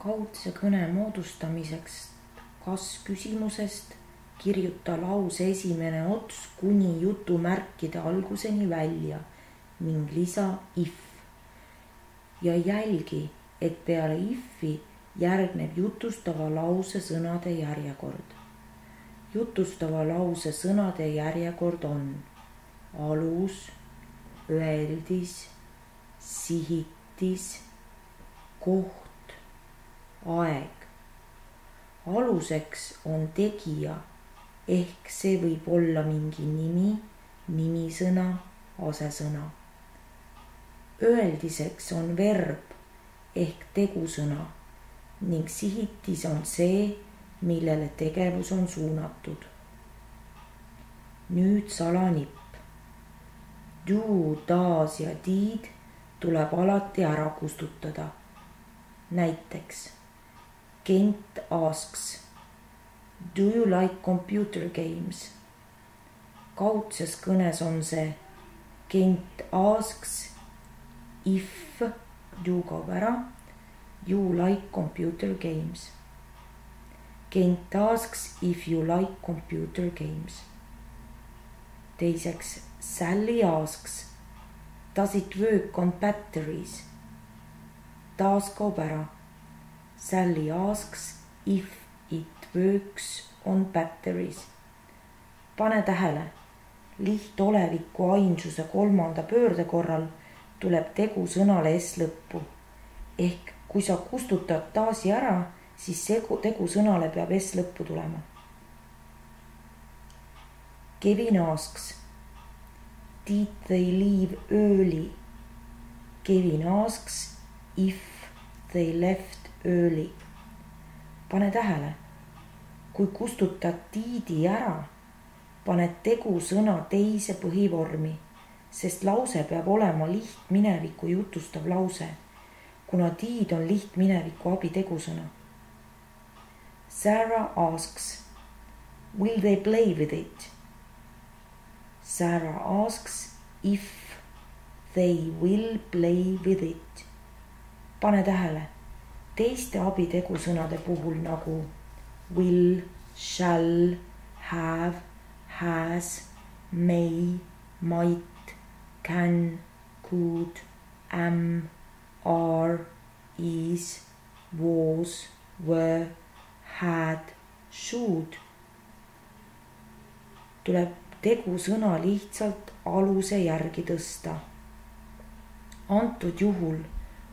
Kaudse kõne moodustamiseks kas-küsimusest kirjuta lause esimene ots kuni jutumärkide alguseni välja ning lisa if. Ja jälgi, et peale ifi järgneb jutustava lause sõnade järjekord. Jutustava lause sõnade järjekord on alus, öeldis, sihitis, koht, aeg. Aluseks on tegija ehk see võib olla mingi nimi, nimisõna, asesõna. Öeldiseks on verb ehk tegusõna ning sihitis on see, millele tegevus on suunatud. Nüüd salanipp. Do, does ja did tuleb alati ära kustutada. Näiteks Kent asks, do you like computer games? Kaudses kõnes on see Kent asks if, do kaob ära, you like computer games. Kent asks if you like computer games. Teiseks, Sally asks, does it work on batteries? Taas kaob ära. Sally asks if it works on batteries. Pane tähele, lihtoleviku ainsuse kolmanda pöörde korral tuleb tegu sõnale S lõppu. Ehk kui sa kustutad taasi ära, siis tegu sõnale peab S lõppu tulema. Kevin asks, did they leave early? Kevin asks if they left early. Pane tähele, kui kustutad didi ära, paned tegu sõna teise põhivormi, sest lause peab olema lihtmineviku jutustav lause, kuna did on lihtmineviku abitegusõna. Sarah asks, will they play with it? Sarah asks if they will play with it. Pane tähele, teiste abitegusõnade puhul nagu will, shall, have, has, may, might, can, could, am, are, is, was, were, had, should. Tuleb tegusõna lihtsalt aluse järgi tõsta. Antud juhul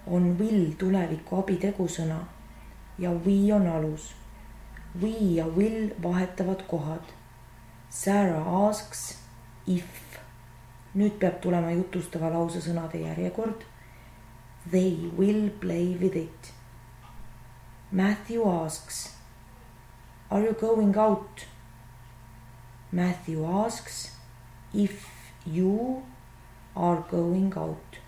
on will tuleviku abitegusõna ja we on alus. We ja will vahetavad kohad. Sarah asks if. Nüüd peab tulema jutustava lause sõnade järjekord. They will play with it. Matthew asks, are you going out? Matthew asks if you are going out.